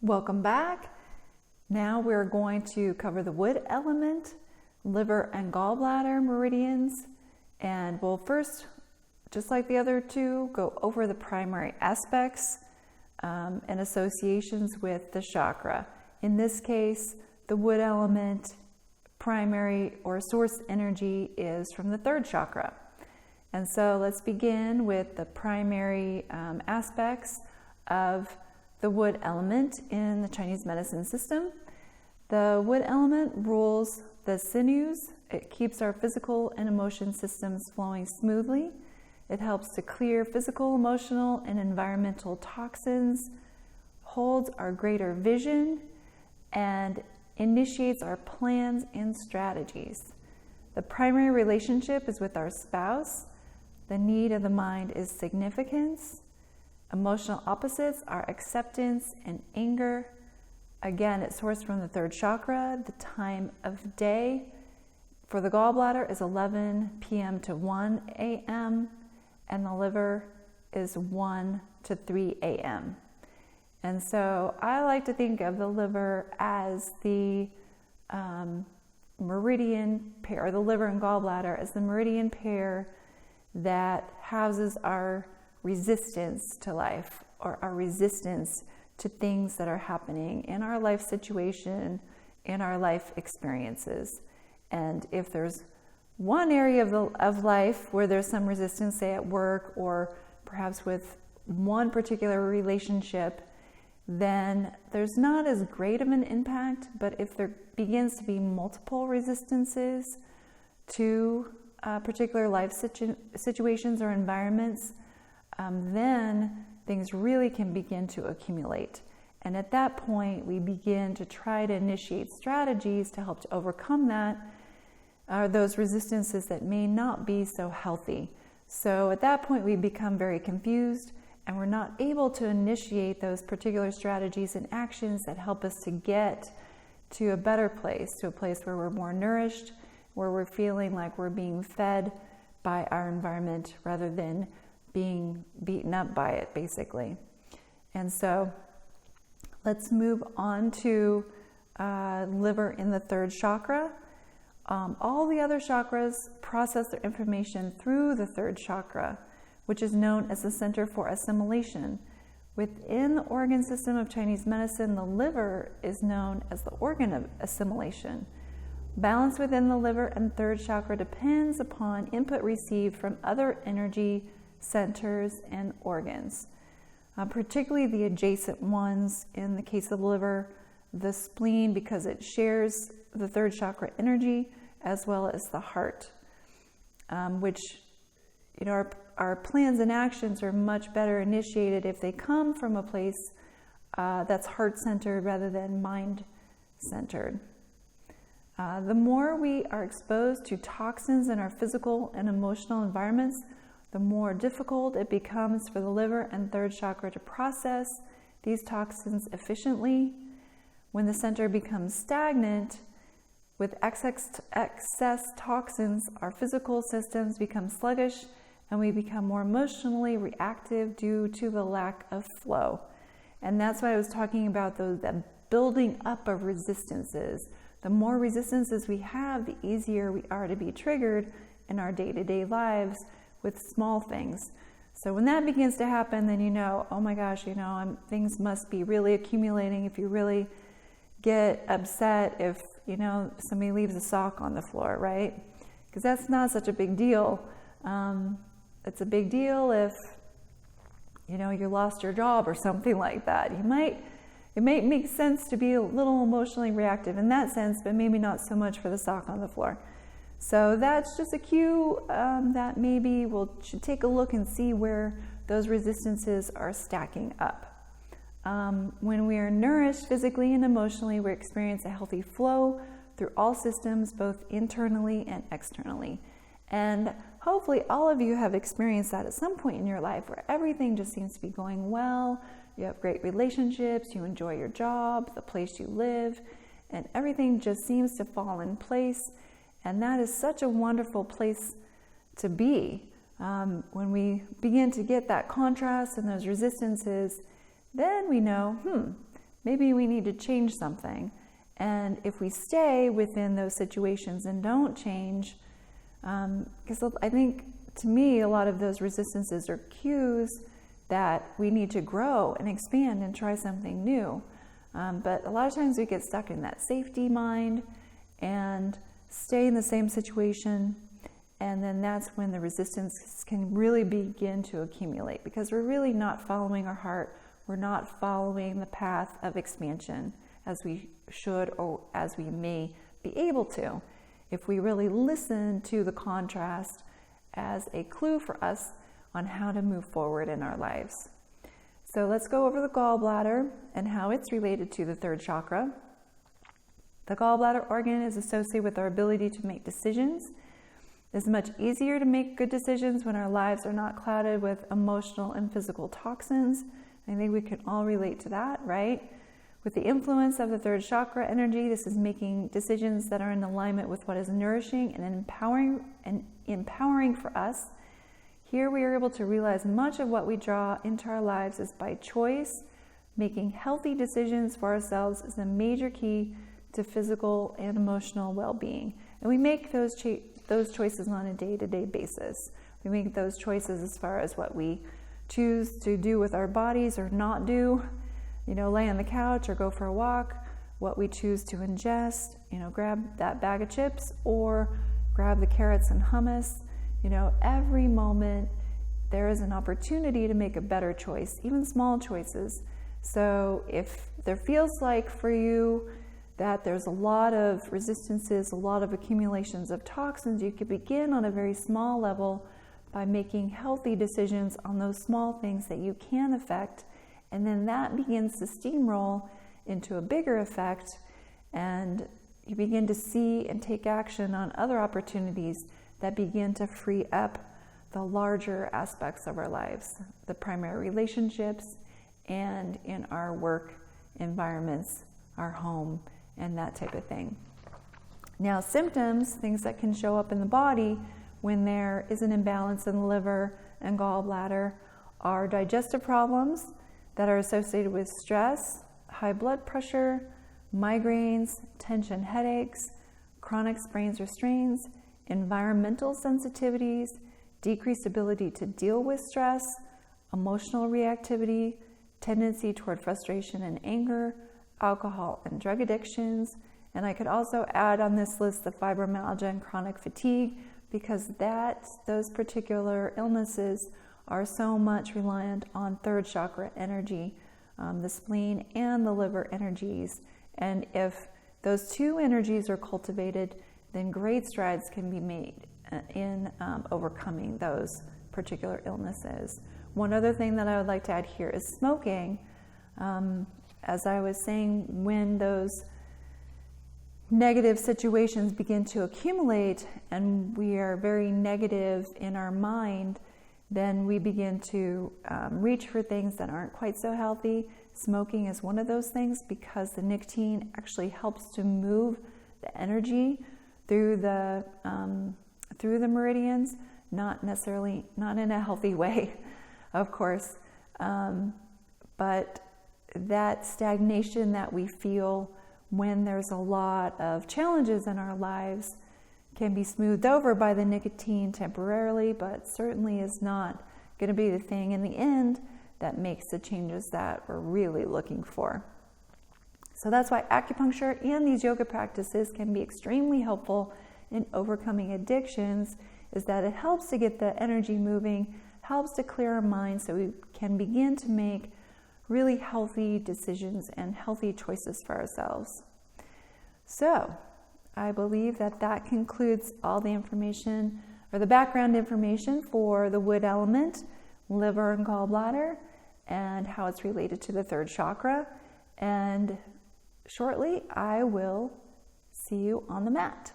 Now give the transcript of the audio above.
Welcome back. Now we're going to cover the wood element, liver and gallbladder meridians, and we'll first, just like the other two, go over the primary aspects and associations with the chakra. In this case, the wood element primary or source energy is from the third chakra. And so let's begin with the primary aspects of the wood element in the Chinese medicine system. The wood element rules the sinews. It keeps our physical and emotion systems flowing smoothly. It helps to clear physical, emotional, and environmental toxins, holds our greater vision, and initiates our plans and strategies. The primary relationship is with our spouse. The need of the mind is significance. Emotional opposites are acceptance and anger. Again, it's sourced from the third chakra. The time of day for the gallbladder is 11 p.m. to 1 a.m. and the liver is 1 to 3 a.m. And so I like to think of the liver as the meridian pair, or the liver and gallbladder as the meridian pair that houses our resistance to life, or our resistance to things that are happening in our life situation, in our life experiences. And if there's one area of life where there's some resistance, say at work or perhaps with one particular relationship, then there's not as great of an impact. But if there begins to be multiple resistances to particular life situations or environments, then things really can begin to accumulate. And at that point, we begin to try to initiate strategies to help to overcome that, those resistances that may not be so healthy. So at that point, we become very confused and we're not able to initiate those particular strategies and actions that help us to get to a better place, to a place where we're more nourished, where we're feeling like we're being fed by our environment rather than being beaten up by it, basically. And so let's move on to liver in the third chakra. All the other chakras process their information through the third chakra, which is known as the center for assimilation. Within the organ system of Chinese medicine, the liver is known as the organ of assimilation. Balance within the liver and third chakra depends upon input received from other energy centers and organs, particularly the adjacent ones. In the case of the liver, the spleen, because it shares the third chakra energy, as well as the heart, which, you know, our plans and actions are much better initiated if they come from a place that's heart-centered rather than mind-centered. The more we are exposed to toxins in our physical and emotional environments, the more difficult it becomes for the liver and third chakra to process these toxins efficiently. When the center becomes stagnant with excess toxins, our physical systems become sluggish and we become more emotionally reactive due to the lack of flow. And that's why I was talking about that building up of resistances. The more resistances we have, the easier we are to be triggered in our day-to-day lives with small things. So when that begins to happen, then you know, oh my gosh, you know, things must be really accumulating. If you really get upset if, you know, somebody leaves a sock on the floor, right? Because that's not such a big deal. It's a big deal if, you know, you lost your job or something like that. It might make sense to be a little emotionally reactive in that sense, but maybe not so much for the sock on the floor. So that's just a cue that maybe we should take a look and see where those resistances are stacking up. When we are nourished physically and emotionally, we experience a healthy flow through all systems, both internally and externally. And hopefully all of you have experienced that at some point in your life where everything just seems to be going well. You have great relationships, you enjoy your job, the place you live, and everything just seems to fall in place. And that is such a wonderful place to be. When we begin to get that contrast and those resistances, then we know, maybe we need to change something. And if we stay within those situations and don't change, because I think, to me, a lot of those resistances are cues that we need to grow and expand and try something new. But a lot of times we get stuck in that safety mind and stay in the same situation, and then that's when the resistance can really begin to accumulate, because we're really not following our heart. We're not following the path of expansion as we should, or as we may be able to, if we really listen to the contrast as a clue for us on how to move forward in our lives. So let's go over the gallbladder and how it's related to the third chakra. The gallbladder organ is associated with our ability to make decisions. It's much easier to make good decisions when our lives are not clouded with emotional and physical toxins. I think we can all relate to that, right? With the influence of the third chakra energy, this is making decisions that are in alignment with what is nourishing and empowering for us. Here we are able to realize much of what we draw into our lives is by choice. Making healthy decisions for ourselves is a major key to physical and emotional well-being. And we make those choices on a day-to-day basis. We make those choices as far as what we choose to do with our bodies or not do. Lay on the couch or go for a walk, what we choose to ingest, grab that bag of chips or grab the carrots and hummus. Every moment there is an opportunity to make a better choice, even small choices. So if there feels like for you that there's a lot of resistances, a lot of accumulations of toxins, you could begin on a very small level by making healthy decisions on those small things that you can affect. And then that begins to steamroll into a bigger effect, and you begin to see and take action on other opportunities that begin to free up the larger aspects of our lives, the primary relationships, and in our work environments, our home, and that type of thing. Now, symptoms, things that can show up in the body when there is an imbalance in the liver and gallbladder, are digestive problems that are associated with stress, high blood pressure, migraines, tension headaches, chronic sprains or strains, environmental sensitivities, decreased ability to deal with stress, emotional reactivity, tendency toward frustration and anger, alcohol and drug addictions. And I could also add on this list the fibromyalgia and chronic fatigue, because those particular illnesses are so much reliant on third chakra energy, the spleen and the liver energies. And if those two energies are cultivated, then great strides can be made in overcoming those particular illnesses. One other thing that I would like to add here is smoking. As I was saying, when those negative situations begin to accumulate and we are very negative in our mind, then we begin to reach for things that aren't quite so healthy. Smoking is one of those things, because the nicotine actually helps to move the energy through the meridians, not in a healthy way, of course, but that stagnation that we feel when there's a lot of challenges in our lives can be smoothed over by the nicotine temporarily, but certainly is not going to be the thing in the end that makes the changes that we're really looking for. So that's why acupuncture and these yoga practices can be extremely helpful in overcoming addictions, is that it helps to get the energy moving, helps to clear our mind so we can begin to make really healthy decisions and healthy choices for ourselves. So I believe that concludes all the information, or the background information, for the wood element, liver and gallbladder, and how it's related to the third chakra. And shortly I will see you on the mat.